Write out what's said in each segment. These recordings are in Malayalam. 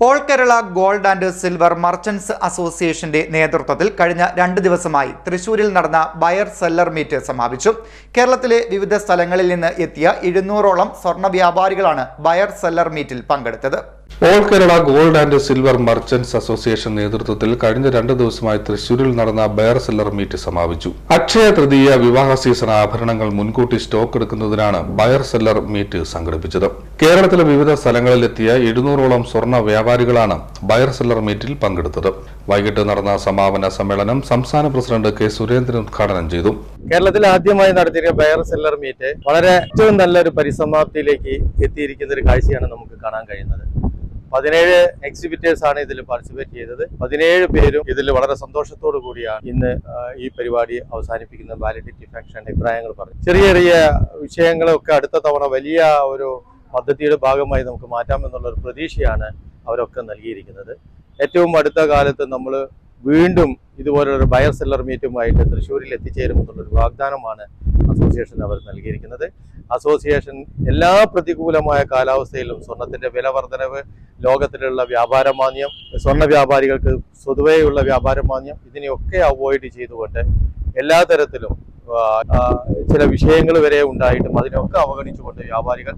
All Kerala gold and silver merchants അസോസിയേഷന്റെ നേതൃത്വത്തിൽ കഴിഞ്ഞ 2 ദിവസമായി തൃശൂരിൽ നടന്ന ബയർ സെല്ലർ മീറ്റ് സമാപിച്ചു. കേരളത്തിലെ വിവിധ സ്ഥലങ്ങളിൽ നിന്ന് എത്തിയ 200ഓളം സ്വർണ്ണ വ്യാപാരികളാണ് ബയർ സെല്ലർ മീറ്റിൽ പങ്കെടുത്തത്. All Kerala gold and silver merchants association നേതൃത്വത്തിൽ കഴിഞ്ഞ 2 ദിവസമായി തൃശൂരിൽ നടന്ന ബയർ സെല്ലർ മീറ്റ് സമാപിച്ചു. അക്ഷയ തൃതീയ വിവാഹ സീസൺ ആഭരണങ്ങൾ മുൻകൂട്ടി സ്റ്റോക്ക് എടുക്കുന്നതിനാണ് ബയർ സെല്ലർ മീറ്റ് സംഘടിപ്പിച്ചത്. കേരളത്തിലെ വിവിധ സ്ഥലങ്ങളിലെത്തിയ 200ഓളം സ്വർണ്ണ വ്യാപാരികളാണ് ബയർ സെല്ലർ മീറ്റിൽ പങ്കെടുത്തത്. വൈകിട്ട് നടന്ന സമാപന സമ്മേളനം സംസ്ഥാന പ്രസിഡന്റ് കെ സുരേന്ദ്രൻ ഉദ്ഘാടനം ചെയ്തു. കേരളത്തിൽ ആദ്യമായി നടത്തിയ ബയർ സെല്ലർ മീറ്റ് വളരെ ഏറ്റവും നല്ലൊരു പരിസമാപ്തിയിലേക്ക് എത്തിയിരിക്കുന്ന ഒരു കാഴ്ചയാണ് നമുക്ക് കാണാൻ കഴിയുന്നത്. 17 എക്സിബിറ്റേഴ്സ് ആണ് ഇതിൽ പാർട്ടിസിപ്പേറ്റ് ചെയ്തത്. 17 പേരും ഇതിൽ വളരെ സന്തോഷത്തോടു കൂടിയാണ് ഇന്ന് ഈ പരിപാടി അവസാനിപ്പിക്കുന്ന വാലിഡിറ്റി ഫംഗ്ഷൻ അഭിപ്രായങ്ങൾ പറഞ്ഞു. ചെറിയ ചെറിയ വിഷയങ്ങളൊക്കെ അടുത്ത തവണ വലിയ ഒരു പദ്ധതിയുടെ ഭാഗമായി നമുക്ക് മാറ്റാമെന്നുള്ള ഒരു പ്രതീക്ഷയാണ് അവരൊക്കെ നൽകിയിരിക്കുന്നത്. ഏറ്റവും അടുത്ത കാലത്ത് നമ്മൾ വീണ്ടും ഇതുപോലൊരു ബയർ സെല്ലർ മീറ്റുമായിട്ട് തൃശ്ശൂരിൽ എത്തിച്ചേരുമെന്നുള്ളൊരു വാഗ്ദാനമാണ് അസോസിയേഷൻ അവർ നൽകിയിരിക്കുന്നത്. അസോസിയേഷൻ എല്ലാ പ്രതികൂലമായ കാലാവസ്ഥയിലും സ്വർണത്തിന്റെ വില വർധനവ്, ലോകത്തിലുള്ള വ്യാപാരമാന്യം, സ്വർണ്ണ വ്യാപാരികൾക്ക് സ്വതവേയുള്ള വ്യാപാരമാന്യം, ഇതിനെയൊക്കെ അവോയ്ഡ് ചെയ്തുകൊണ്ട് എല്ലാ തരത്തിലും ചില വിഷയങ്ങൾ വരെ ഉണ്ടായിട്ടും അതിനൊക്കെ അവഗണിച്ചുകൊണ്ട് വ്യാപാരികൾ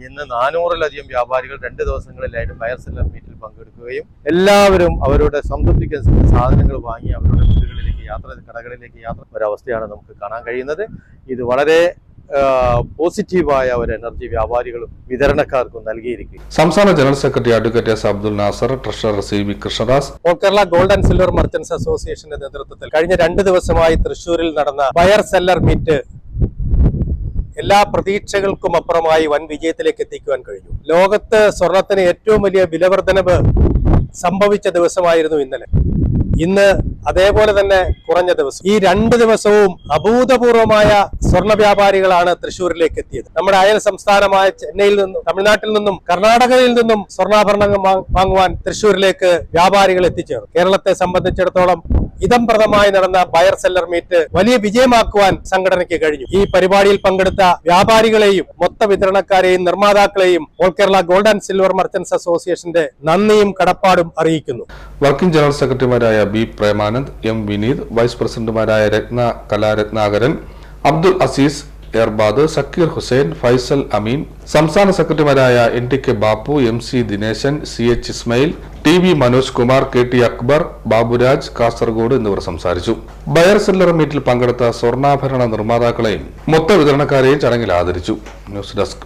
ഇന്ന് 400-ലധികം വ്യാപാരികൾ 2 ദിവസങ്ങളിലായിട്ട് ബയർ സെല്ലർ മീറ്റിൽ പങ്കെടുക്കുകയും എല്ലാവരും അവരുടെ സംതൃപ്തിക്ക് സാധനങ്ങൾ വാങ്ങി അവരുടെ വീടുകളിലേക്ക് കടകളിലേക്ക് യാത്ര ഒരവസ്ഥയാണ് നമുക്ക് കാണാൻ കഴിയുന്നത്. ഇത് വളരെ പോസിറ്റീവായ ഒരു എനർജി വ്യാപാരികളും വിതരണക്കാർക്കും നൽകിയിരിക്കും. സംസ്ഥാന general secretary advocate S Abdul Nasar, treasurer CB Krishnadas, all Kerala gold and silver merchants അസോസിയേഷന്റെ നേതൃത്വത്തിൽ കഴിഞ്ഞ 2 ദിവസമായി തൃശൂരിൽ നടന്ന ബയർ സെല്ലർ മീറ്റ് എല്ലാ പ്രതീക്ഷകൾക്കും അപ്പുറമായി വൻ വിജയത്തിലേക്ക് എത്തിക്കുവാൻ കഴിഞ്ഞു. ലോകത്ത് സ്വർണത്തിന് ഏറ്റവും വലിയ വിലവർധനവ് സംഭവിച്ച ദിവസമായിരുന്നു ഇന്നലെ. ഇന്ന് അതേപോലെ തന്നെ കുറഞ്ഞ ദിവസം. ഈ 2 ദിവസവും അഭൂതപൂർവമായ സ്വർണ്ണ വ്യാപാരികളാണ് തൃശ്ശൂരിലേക്ക് എത്തിയത്. നമ്മുടെ അയൽ സംസ്ഥാനമായ ചെന്നൈയിൽ നിന്നും, തമിഴ്നാട്ടിൽ നിന്നും, കർണാടകയിൽ നിന്നും സ്വർണ്ണാഭരണങ്ങൾ വാങ്ങുവാൻ തൃശ്ശൂരിലേക്ക് വ്യാപാരികൾ എത്തിച്ചേർന്നു. കേരളത്തെ സംബന്ധിച്ചിടത്തോളം ഇതംപ്രദമായി നടന്ന ബയർ സെല്ലർ മീറ്റ് വലിയ വിജയമാക്കുവാൻ സംഘടനയ്ക്ക് കഴിഞ്ഞു. ഈ പരിപാടിയിൽ പങ്കെടുത്ത വ്യാപാരികളെയും മൊത്ത വിതരണക്കാരെയും നിർമ്മാതാക്കളെയും all Kerala gold and silver merchants അസോസിയേഷന്റെ നന്ദിയും കടപ്പാടും അറിയിക്കുന്നു. വർക്കിംഗ് ജനറൽ സെക്രട്ടറിമാരായ B Premanand, M Vineeth, vice പ്രസിഡന്റുമാരായ രത്ന കലാരത്നാകരൻ, അബ്ദുൽ അസീസ് എർബാദ്, സക്കീർ ഹുസൈൻ, ഫൈസൽ അമീൻ, സംസ്ഥാന സെക്രട്ടറിമാരായ NTK Bapu, MC Dineshan, CH Ismail, TV Manoj Kumar, KT Akbar, Baburaj Kasaragod എന്നിവർ സംസാരിച്ചു. ബയർ സെല്ലർ മീറ്റിൽ പങ്കെടുത്ത സ്വർണ്ണാഭരണ നിർമ്മാതാക്കളെയും മൊത്ത വിതരണക്കാരെയും ചടങ്ങിൽ ആദരിച്ചു. News desk.